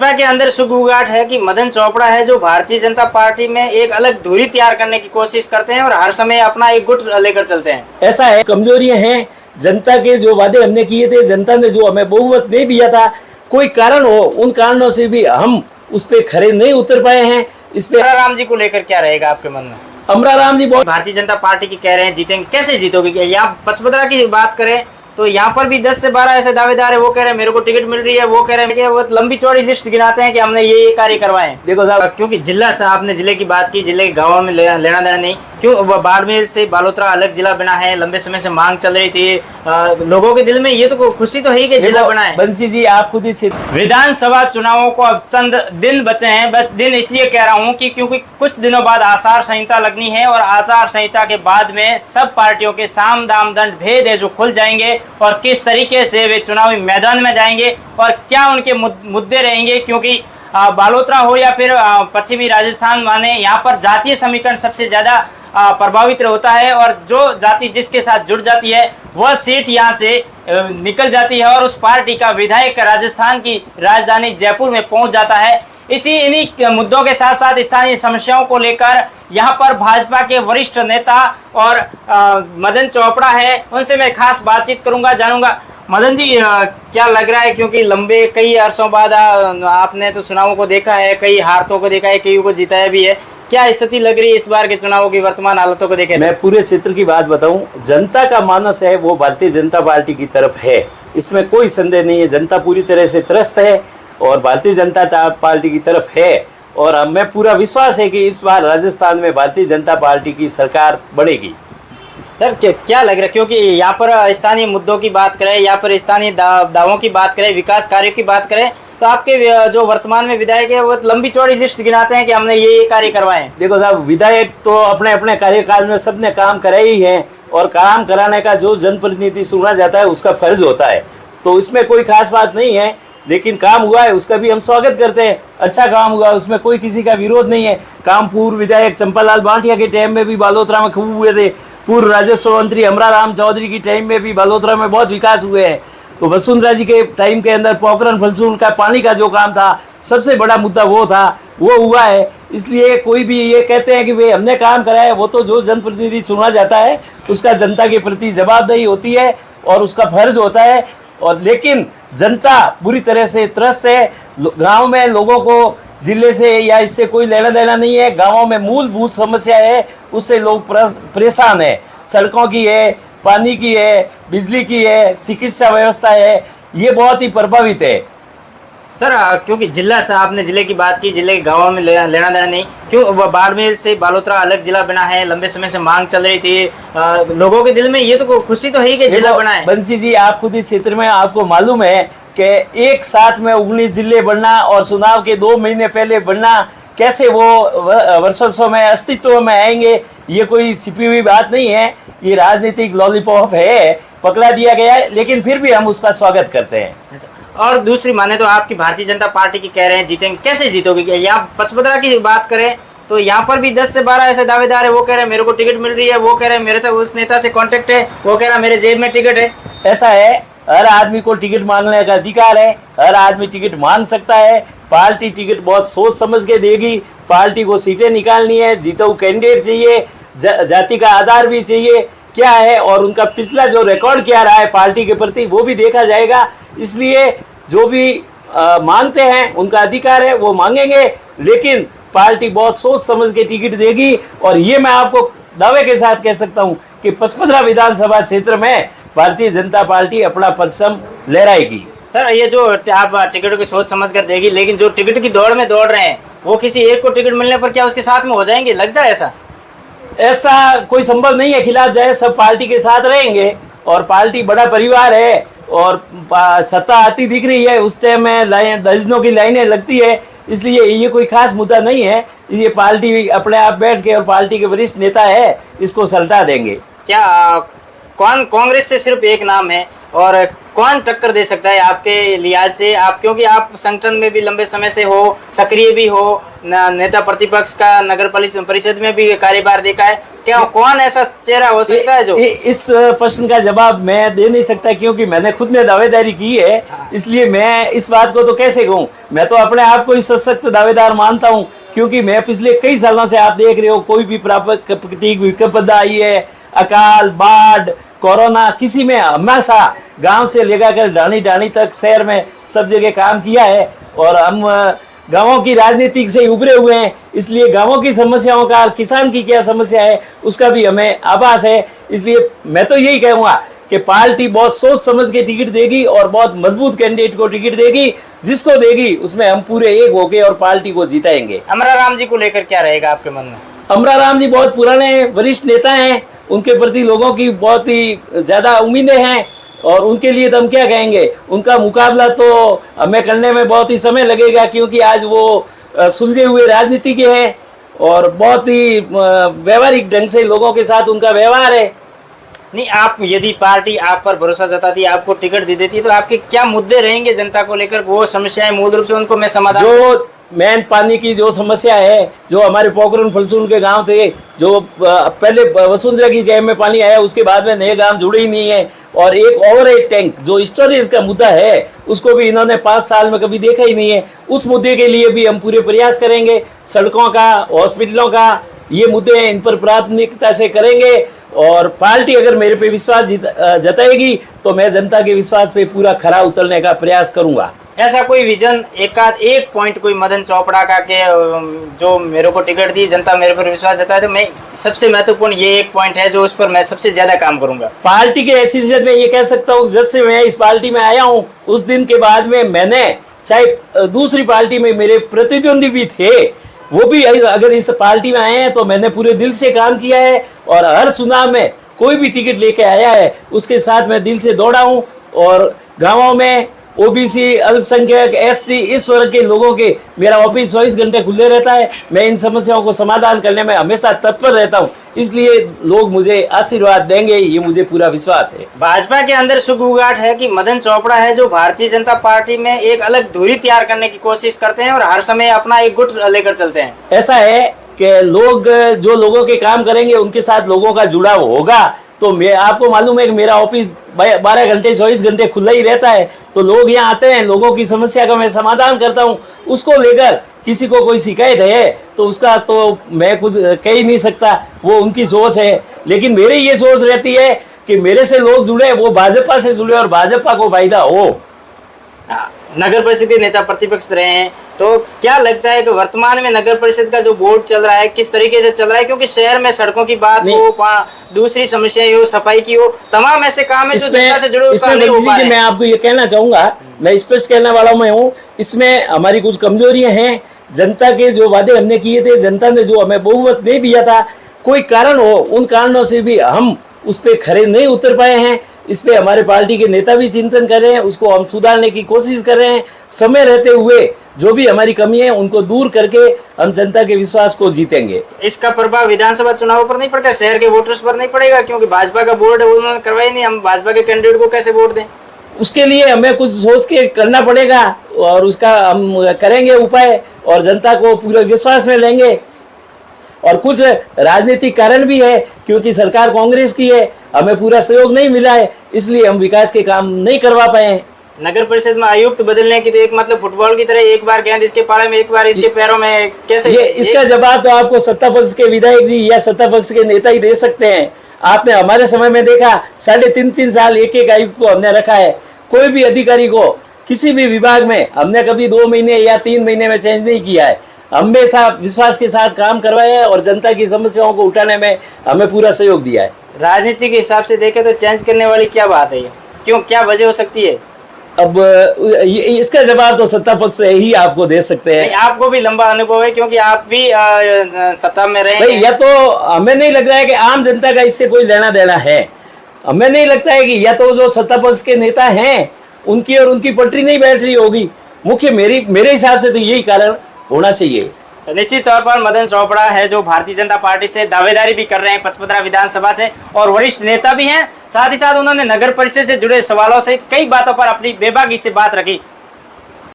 भाजपा के अंदर सुगबुगाहट है कि मदन चोपड़ा है जो भारतीय जनता पार्टी में एक अलग धुरी तैयार करने की कोशिश करते हैं और हर समय अपना एक गुट लेकर चलते हैं। ऐसा है, कमजोरियां हैं। जनता के जो वादे हमने किए थे, जनता ने जो हमें बहुमत नहीं दिया था, कोई कारण हो, उन कारणों से भी हम उस पे खरे नहीं उतर पाए हैं। इस पे राम जी को लेकर क्या रहेगा आपके मन में? अमरा राम जी बहुत भारतीय जनता पार्टी की कह रहे हैं जीतेंगे, कैसे जीतोगे? यहाँ पचपदरा की बात करें तो यहाँ पर भी 10 से 12 ऐसे दावेदार है, वो कह रहे हैं मेरे को टिकट मिल रही है, वो कह रहे हैं कि वो लंबी चौड़ी लिस्ट गिनाते हैं कि हमने ये कार्य करवाए। देखो साहब, क्योंकि जिला से आपने जिले की बात की, जिले के गाँव में लेना देना नहीं, क्यों बाड़मेर से बालोतरा अलग जिला बना है, लंबे समय से मांग चल रही थी, लोगों के दिल में ये तो खुशी तो है कि जिला बना है। बंसी जी आप खुद ही विधानसभा चुनावों को अब चंद दिन बचे हैं। बस दिन इसलिए कह रहा हूं कि क्योंकि कुछ दिनों बाद आचार संहिता लगनी है और आचार संहिता के बाद में सब पार्टियों के साम दाम दंड भेद है जो खुल जाएंगे और किस तरीके से वे चुनावी मैदान में जाएंगे और क्या उनके मुद्दे रहेंगे। क्योंकि बालोतरा हो या फिर पश्चिमी राजस्थान माने, यहाँ पर जातीय समीकरण सबसे ज्यादा प्रभावित होता है और जो जाति जिसके साथ जुड़ जाती है वह सीट यहाँ से निकल जाती है और उस पार्टी का विधायक राजस्थान की राजधानी जयपुर में पहुंच जाता है। इन्हीं मुद्दों के साथ साथ स्थानीय समस्याओं को लेकर यहाँ पर भाजपा के वरिष्ठ नेता और मदन चोपड़ा है, उनसे मैं खास बातचीत करूंगा, जानूंगा। मदन जी, क्या लग रहा है, क्योंकि लंबे कई अरसों बाद आपने तो चुनावों को देखा है, कई हारतों को देखा है, कई को जिताया भी है, क्या स्थिति लग रही है इस बार के चुनावों की वर्तमान हालतों को देखें? मैं पूरे क्षेत्र की बात बताऊं, जनता का मानस है वो भारतीय जनता पार्टी की तरफ है, इसमें कोई संदेह नहीं है। जनता पूरी तरह से त्रस्त है और भारतीय जनता पार्टी की तरफ है और हमें पूरा विश्वास है कि इस बार राजस्थान में भारतीय जनता पार्टी की सरकार बढ़ेगी। सर क्या लग रहा है, क्योंकि यहाँ पर स्थानीय मुद्दों की बात करें, यहाँ पर स्थानीय दावों की बात करें, विकास कार्यों की बात करें, तो आपके जो वर्तमान में विधायक है वो लंबी चौड़ी लिस्ट गिनाते हैं कि हमने ये कार्य करवाए। देखो साहब, विधायक तो अपने अपने कार्यकाल में सबने काम कराए ही हैं और काम कराने का जो जनप्रतिनिधि चुना जाता है उसका फर्ज होता है, तो इसमें कोई खास बात नहीं है। लेकिन काम हुआ है उसका भी हम स्वागत करते हैं, अच्छा काम हुआ, उसमें कोई किसी का विरोध नहीं है। काम पूर्व विधायक चंपालाल बांटिया के टाइम में भी बालोतरा में खूब हुए थे, पूर्व राजस्व मंत्री अमरा राम चौधरी की टाइम में भी बालोतरा में बहुत विकास हुए हैं। तो वसुंधरा जी के टाइम के अंदर पोखरण फलसूल का पानी का जो काम था, सबसे बड़ा मुद्दा वो था, वो हुआ है। इसलिए कोई भी ये कहते हैं कि भाई हमने काम कराया है, वो तो जो जनप्रतिनिधि चुना जाता है उसका जनता के प्रति जवाबदेही होती है और उसका फर्ज होता है। और लेकिन जनता बुरी तरह से त्रस्त है। गांव में लोगों को जिले से या इससे कोई लेना देना नहीं है। गांवों में मूलभूत समस्या है, उससे लोग परेशान है। सड़कों की है, पानी की है, बिजली की है, चिकित्सा व्यवस्था है, ये बहुत ही प्रभावित है। सर क्योंकि जिला से आपने जिले की बात की, जिले के गाँव में लेना देना नहीं, क्यों बाड़मेर से बालोतरा अलग जिला बना है, लंबे समय से मांग चल रही थी, लोगों के दिल में ये तो खुशी तो है कि जिला बना है। बंसी जी आप खुद इस क्षेत्र में, आपको मालूम है कि एक साथ में 19 जिले बनना और चुनाव के 2 महीने पहले बनना, कैसे वो वर्षों में अस्तित्व में आएंगे, ये कोई छिपी हुई बात नहीं है, ये राजनीतिक लॉलीपॉप है, पकड़ा दिया गया है, लेकिन फिर भी हम उसका स्वागत करते हैं। और दूसरी माने तो आपकी भारतीय जनता पार्टी की कह रहे हैं जीतेंगे, कैसे जीतोगे? यहाँ पचपदरा की बात करें तो यहाँ पर भी 10 से 12 ऐसे दावेदार है, वो कह रहे हैं मेरे को टिकट मिल रही है, वो कह रहे हैं मेरे तक उस नेता से कांटेक्ट है, वो कह रहा है मेरे जेब में टिकट है। ऐसा है, हर आदमी को टिकट मांगने का अधिकार है, हर आदमी टिकट मांग सकता है। पार्टी टिकट बहुत सोच समझ के देगी, पार्टी को सीटें निकालनी है, जीतो कैंडिडेट चाहिए, जाति का आधार भी चाहिए क्या है, और उनका पिछला जो रिकॉर्ड क्या रहा है पार्टी के प्रति वो भी देखा जाएगा। इसलिए जो भी मांगते हैं उनका अधिकार है, वो मांगेंगे, लेकिन पार्टी बहुत सोच समझ के टिकट देगी। और ये मैं आपको दावे के साथ कह सकता हूँ कि पचपदरा विधानसभा क्षेत्र में भारतीय जनता पार्टी अपना परचम लहराएगी। सर ये जो आप टिकटों की सोच समझ कर देगी, लेकिन जो टिकट की दौड़ में दौड़ रहे हैं वो किसी एक को टिकट मिलने पर क्या उसके साथ में हो जाएंगे? लगता है ऐसा कोई संभव नहीं है। खिलाफ जाए, सब पार्टी के साथ रहेंगे और पार्टी बड़ा परिवार है और सत्ता आती दिख रही है, उस टाइम में दर्जनों की लाइनें लगती है, इसलिए ये कोई खास मुद्दा नहीं है। ये पार्टी अपने आप बैठ के और पार्टी के वरिष्ठ नेता है इसको सलटा देंगे। क्या कांग्रेस से सिर्फ एक नाम है और कौन टक्कर दे सकता है आपके लिहाज से? आप क्योंकि आप संगठन में भी लंबे समय से हो, सक्रिय भी हो, नेता प्रतिपक्ष का नगर परिषद में भी कार्यभार देखा है, क्या कौन ऐसा चेहरा हो सकता है जो इस प्रश्न का जवाब मैं दे नहीं सकता, क्योंकि मैंने खुद ने दावेदारी की है, इसलिए मैं इस बात को तो कैसे कहूँ। मैं तो अपने आप को ही सशक्त दावेदार मानता हूँ, क्योंकि मैं पिछले कई सालों से, आप देख रहे हो, कोई भी प्राकृतिक विपदा आई है, अकाल, बाढ़, कोरोना, किसी में हमेशा गांव से लेकर डाणी डाणी तक शहर में सब जगह काम किया है। और हम गांवों की राजनीति से उभरे हुए हैं, इसलिए गांवों की समस्याओं का, किसान की क्या समस्या है उसका भी हमें आभास है। इसलिए मैं तो यही कहूँगा कि पार्टी बहुत सोच समझ के टिकट देगी और बहुत मजबूत कैंडिडेट को टिकट देगी। जिसको देगी उसमें हम पूरे एक होके और पार्टी को जिताएंगे। अमराराम जी को लेकर क्या रहेगा आपके मन में? अमराराम जी बहुत पुराने वरिष्ठ नेता हैं, उनके प्रति लोगों की बहुत ही ज़्यादा उम्मीदें हैं और उनके लिए तो हम क्या कहेंगे। उनका मुकाबला तो हमें करने में बहुत ही समय लगेगा, क्योंकि आज वो सुलझे हुए राजनीति के हैं और बहुत ही व्यवहारिक ढंग से लोगों के साथ उनका व्यवहार है। नहीं, आप यदि पार्टी आप पर भरोसा जताती, आपको टिकट दे देती, तो आपके क्या मुद्दे रहेंगे जनता को लेकर? वो समस्याएं मूल रूप से उनको मैं समाधान, जो मेन पानी की जो समस्या है, जो हमारे पोखरण फलसून के गांव थे, जो पहले वसुंधरा की जय में पानी आया, उसके बाद में नए गांव जुड़े ही नहीं है। और एक ओवरहेड टैंक जो स्टोरेज का मुद्दा है, उसको भी इन्होंने 5 साल में कभी देखा ही नहीं है। उस मुद्दे के लिए भी हम पूरे प्रयास करेंगे। सड़कों का, हॉस्पिटलों का, ये मुद्दे हैं, इन पर प्राथमिकता से करेंगे। और पार्टी अगर मेरे पे विश्वास जताएगी तो मैं जनता के विश्वास पे पूरा खरा उतरने का प्रयास करूंगा। ऐसा कोई विजन, एक पॉइंट कोई मदन चौपड़ा का के जो मेरे को टिकट दी, जनता मेरे पर विश्वास जताए, तो मैं सबसे महत्वपूर्ण ये एक पॉइंट है जो उस पर मैं सबसे ज्यादा काम करूंगा। पार्टी के हैसियत में ये कह सकता हूँ, जब से मैं इस पार्टी में आया हूँ उस दिन के बाद में मैंने, चाहे दूसरी पार्टी में मेरे प्रतिद्वंदी भी थे, वो भी अगर इस पार्टी में आए हैं तो मैंने पूरे दिल से काम किया है। और हर चुनाव में कोई भी टिकट लेके आया है उसके साथ मैं दिल से दौड़ा हूँ। और गाँवों में ओबीसी, अल्पसंख्यक, एससी, इस वर्ग के लोगों के मेरा ऑफिस 24 घंटे खुले रहता है। मैं इन समस्याओं को समाधान करने में हमेशा तत्पर रहता हूं, इसलिए लोग मुझे आशीर्वाद देंगे, ये मुझे पूरा विश्वास है। भाजपा के अंदर सुगबुगाहट है कि मदन चौपड़ा है जो भारतीय जनता पार्टी में एक अलग धुरी तैयार करने की कोशिश करते हैं और हर समय अपना एक गुट लेकर चलते हैं। ऐसा है कि लोग जो लोगों के काम करेंगे उनके साथ लोगों का जुड़ाव होगा। तो मैं, आपको मालूम है कि मेरा ऑफिस 12 घंटे 24 घंटे खुला ही रहता है, तो लोग यहाँ आते हैं, लोगों की समस्या का मैं समाधान करता हूँ। उसको लेकर किसी को कोई शिकायत है तो उसका तो मैं कुछ कह ही नहीं सकता, वो उनकी सोच है। लेकिन मेरी ये सोच रहती है कि मेरे से लोग जुड़े, वो भाजपा से जुड़े और भाजपा को फायदा हो। नगर परिषद के नेता प्रतिपक्ष रहे हैं, तो क्या लगता है कि वर्तमान में नगर परिषद का जो बोर्ड चल रहा है किस तरीके से चल रहा है? क्योंकि शहर में सड़कों की बात हो, दूसरी समस्याएं हो, सफाई की हो, तमाम ऐसे काम है जो जनता से जुड़े हुए। मैं आपको ये कहना चाहूंगा, मैं स्पष्ट कहने वाला मैं हूँ, इसमें हमारी कुछ कमजोरियां हैं। जनता के जो वादे हमने किए थे, जनता ने जो हमें बहुमत नहीं दिया था, कोई कारण हो, उन कारणों से भी हम उस पर खरे नहीं उतर पाए हैं। इस पे हमारे पार्टी के नेता भी चिंतन कर रहे हैं, उसको हम सुधारने की कोशिश कर रहे हैं। समय रहते हुए जो भी हमारी कमी है उनको दूर करके हम जनता के विश्वास को जीतेंगे। इसका प्रभाव विधानसभा चुनाव पर नहीं पड़ता, शहर के वोटर्स पर नहीं पड़ेगा? क्योंकि भाजपा का बोर्ड है, उन्होंने करवाई नहीं, हम भाजपा के कैंडिडेट को कैसे वोट दें? उसके लिए हमें कुछ सोच के करना पड़ेगा और उसका हम करेंगे उपाय और जनता को पूरे विश्वास में लेंगे। और कुछ राजनीतिक कारण भी है, क्योंकि सरकार कांग्रेस की है, हमें पूरा सहयोग नहीं मिला है, इसलिए हम विकास के काम नहीं करवा पाए हैं। नगर परिषद में आयुक्त बदलने की तो एक मतलब फुटबॉल की तरह एक बार गेंद इसके पाले में, एक बार इसके पैरों में, कैसे? ये इसका जवाब तो आपको सत्ता पक्ष के विधायक जी या सत्ता पक्ष के नेता ही दे सकते हैं। आपने हमारे समय में देखा, 3.5 साल एक आयुक्त को हमने रखा है। कोई भी अधिकारी को किसी भी विभाग में हमने कभी 2 महीने या 3 महीने में चेंज नहीं किया है। हमेशा विश्वास के साथ काम करवाया है और जनता की समस्याओं को उठाने में हमें पूरा सहयोग दिया है। राजनीति के हिसाब से देखें तो चेंज करने वाली क्या बात है ये? क्यों, क्या वजह हो सकती है? अब इसका जवाब तो सत्ता पक्ष से ही आपको दे सकते हैं। आपको भी लंबा अनुभव है क्योंकि आप भी सत्ता में रहे हैं। या तो हमें नहीं लगता है कि आम जनता का इससे कोई लेना देना है। हमें नहीं लगता है कि या तो जो सत्ता पक्ष के नेता हैं उनकी और उनकी पटरी नहीं बैठ रही होगी। मुख्य मेरे हिसाब से तो यही कारण होना चाहिए। निश्चित तौर पर मदन चौपड़ा है जो भारतीय जनता पार्टी से दावेदारी भी कर रहे हैं पचपदरा विधानसभा से और वरिष्ठ नेता भी हैं। साथ ही साथ उन्होंने नगर परिषद से जुड़े सवालों से कई बातों पर अपनी बेबाकी से बात रखी।